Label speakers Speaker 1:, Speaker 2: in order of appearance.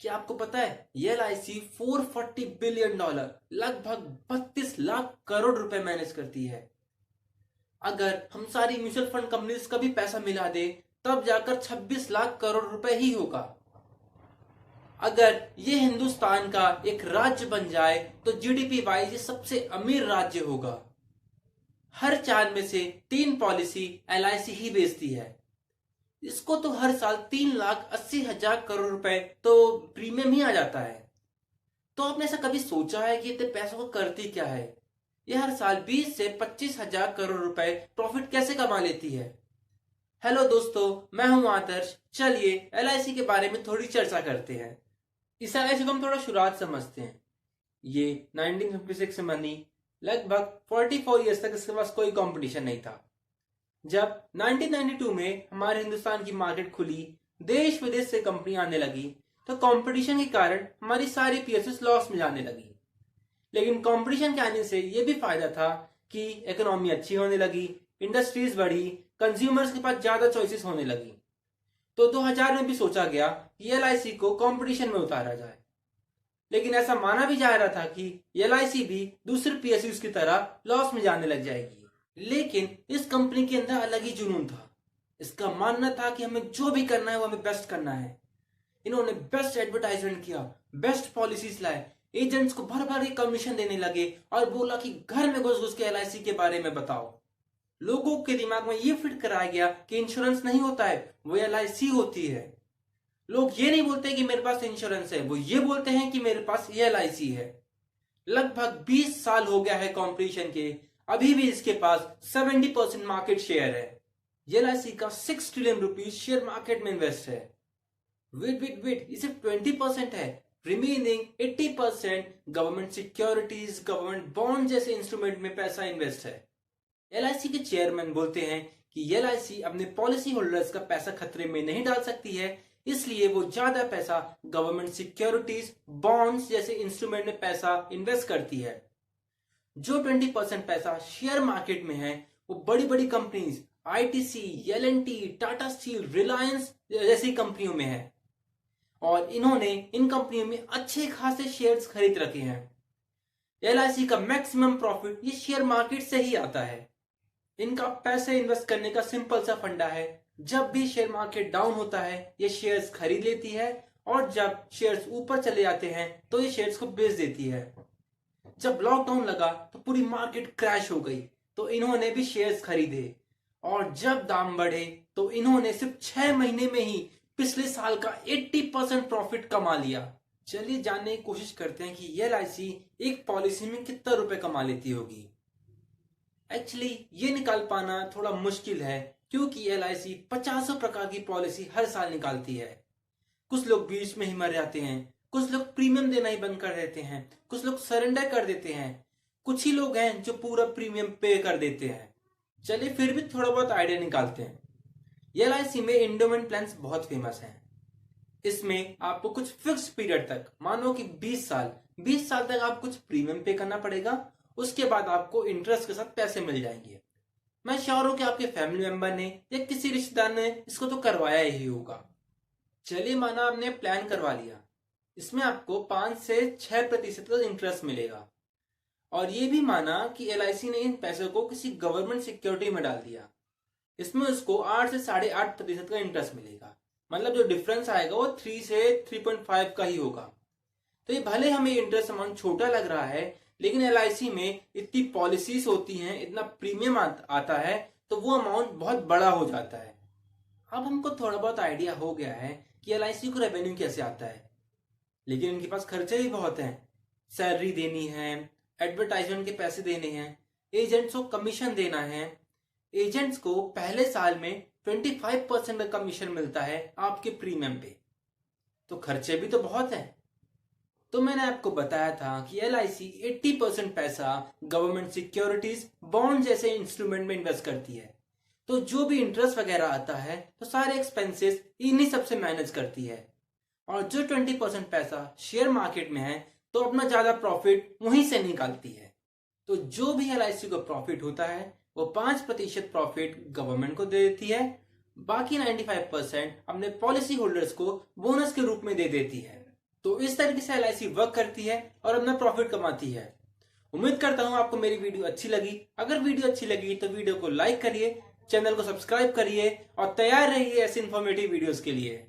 Speaker 1: क्या आपको पता है ये LIC $440 बिलियन लगभग 32 लाख करोड़ मैनेज करती है। अगर हम सारी म्यूचुअल फंड कंपनीज का भी पैसा मिला दे तब जाकर 26 लाख करोड़ ही होगा। अगर ये हिंदुस्तान का एक राज्य बन जाए तो GDP वाइज ये सबसे अमीर राज्य होगा। हर 4 में से 3 पॉलिसी LIC ही बेचती है। इसको तो हर साल 3,80,000 करोड़ तो प्रीमियम ही आ जाता है। तो आपने ऐसा कभी सोचा है कि इतने पैसों को करती क्या है? ये हर साल 20 से 25,000 करोड़ प्रॉफिट कैसे कमा लेती है? हेलो दोस्तों, मैं हूं आदर्श। चलिए LIC के बारे में थोड़ी चर्चा करते हैं। इस LIC को हम थोड़ा शुरुआत समझते हैं। ये 1956 से बनी। लगभग 44 ईयर्स तक इसके पास कोई कंपटीशन नहीं था। जब 1992 में हमारे हिंदुस्तान की मार्केट खुली, देश विदेश से कंपनी आने लगी, तो कंपटीशन के कारण हमारी सारी PSUs लॉस में जाने लगी। लेकिन कंपटीशन के आने से यह भी फायदा था कि इकोनॉमी अच्छी होने लगी, इंडस्ट्रीज बढ़ी, कंज्यूमर्स के पास ज्यादा चॉइसेस होने लगी। तो 2000 में भी सोचा गया कि LIC को कंपटीशन में उतारा जाए। लेकिन ऐसा माना भी जा रहा था कि LIC भी दूसरे PSUs की तरह लॉस में जाने लग जाएगी। लेकिन इस कंपनी के अंदर अलग ही जुनून था। इसका मानना था कि हमें जो भी करना है वो हमें बेस्ट करना है। इन्होंने बेस्ट एडवर्टाइजमेंट किया, बेस्ट पॉलिसीज लाए, एजेंट्स को भर भर के कमीशन देने लगे और बोला कि घर में घुस घुस के LIC के बारे में बताओ। लोगों के दिमाग में ये फिट कराया गया कि इंश्योरेंस नहीं होता है, वो LIC होती है। लोग ये नहीं बोलते कि मेरे पास इंश्योरेंस है, वो ये बोलते हैं कि मेरे पास ये LIC है। लगभग 20 साल हो गया है कंपटीशन के, अभी भी इसके पास 70% मार्केट शेयर है। LIC का 6 ट्रिलियन रुपीज शेयर मार्केट में इन्वेस्ट है। वेट, ये सिर्फ 20% है। Remaining 80% government securities, government bond जैसे इंस्ट्रूमेंट में पैसा इन्वेस्ट है। LIC के चेयरमैन बोलते हैं कि LIC अपने पॉलिसी होल्डर्स का पैसा खतरे में नहीं डाल सकती है, इसलिए वो ज्यादा पैसा गवर्नमेंट सिक्योरिटीज, बॉन्ड्स जैसे इंस्ट्रूमेंट में पैसा इन्वेस्ट करती है। जो 20% पैसा शेयर मार्केट में है वो बड़ी बड़ी companies ITC, L&T, Tata steel, Reliance जैसी कंपनियों में है और इन्होंने इन कंपनियों में अच्छे खासे शेयर्स खरीद रखे हैं। LIC का मैक्सिमम प्रॉफिट ये शेयर मार्केट से ही आता है। इनका पैसे इन्वेस्ट करने का सिंपल सा फंडा है, जब भी शेयर मार्केट डाउन होता है ये शेयर्स खरीद लेती है और जब शेयर्स ऊपर चले जाते हैं तो ये शेयर्स को बेच देती है। जब लॉकडाउन लगा तो पूरी मार्केट क्रैश हो गई तो इन्होंने भी शेयर्स खरीदे और जब दाम बढ़े तो इन्होंने सिर्फ 6 महीने में ही पिछले साल का 80% प्रॉफिट कमा लिया। चलिए जानने की कोशिश करते हैं कि LIC एक पॉलिसी में कितना रुपए कमा लेती होगी। एक्चुअली ये निकाल पाना थोड़ा मुश्किल है क्योंकि LIC 50 प्रकार की पॉलिसी हर साल निकालती है। कुछ लोग बीच में ही मर जाते हैं, कुछ लोग प्रीमियम देना ही बंद कर देते हैं, कुछ लोग सरेंडर कर देते हैं, कुछ ही लोग हैं जो पूरा प्रीमियम पे कर देते हैं। चलिए फिर भी थोड़ा बहुत आइडिया निकालते हैं। LIC में एंडोमेंट प्लान्स बहुत फेमस हैं। इसमें आपको कुछ फिक्स पीरियड तक, मानो कि 20 साल तक आप कुछ प्रीमियम पे करना पड़ेगा, उसके बाद आपको इंटरेस्ट के साथ पैसे मिल जाएंगे। मैं श्योर हूं कि आपके फैमिली मेंबर ने या किसी रिश्तेदार ने इसको तो करवाया ही होगा। चलिए माना आपने प्लान करवा लिया, इसमें आपको 5 से 6% का इंटरेस्ट मिलेगा और ये भी माना कि LIC ने इन पैसों को किसी गवर्नमेंट सिक्योरिटी में डाल दिया, इसमें उसको 8 से 8.5% का इंटरेस्ट मिलेगा। मतलब जो डिफरेंस आएगा वो 3 से 3.5 का ही होगा। तो ये भले हमें इंटरेस्ट अमाउंट छोटा लग रहा है, लेकिन LIC में इतनी पॉलिसीज होती हैं, इतना प्रीमियम आता है तो वो अमाउंट बहुत बड़ा हो जाता है। अब हमको थोड़ा बहुत आइडिया हो गया है कि LIC को रेवेन्यू कैसे आता है, लेकिन इनके पास खर्चे भी बहुत हैं। सैलरी देनी है, एडवर्टाइजमेंट के पैसे देने हैं, एजेंट्स को कमीशन देना है। एजेंट्स को पहले साल में 25% का कमीशन मिलता है आपके प्रीमियम पे, तो खर्चे भी तो बहुत हैं। तो मैंने आपको बताया था कि LIC 80% पैसा गवर्नमेंट सिक्योरिटीज, बॉन्ड जैसे इंस्ट्रूमेंट में इन्वेस्ट करती है, तो जो भी इंटरेस्ट वगैरह आता है तो सारे एक्सपेंसेस इन्हीं सबसे मैनेज करती है। और जो 20% पैसा शेयर मार्केट में है तो अपना ज्यादा प्रॉफिट वहीं से निकालती है। तो जो भी LIC को प्रॉफिट होता है वो 5% प्रॉफिट गवर्नमेंट को दे देती है, बाकी 95% अपने पॉलिसी होल्डर्स को बोनस के रूप में दे देती है। तो इस तरीके से LIC वर्क करती है और अपना प्रॉफिट कमाती है। उम्मीद करता हूं आपको मेरी वीडियो अच्छी लगी। अगर वीडियो अच्छी लगी तो वीडियो को लाइक करिए, चैनल को सब्सक्राइब करिए और तैयार रहिए ऐसे इन्फॉर्मेटिव वीडियोस के लिए।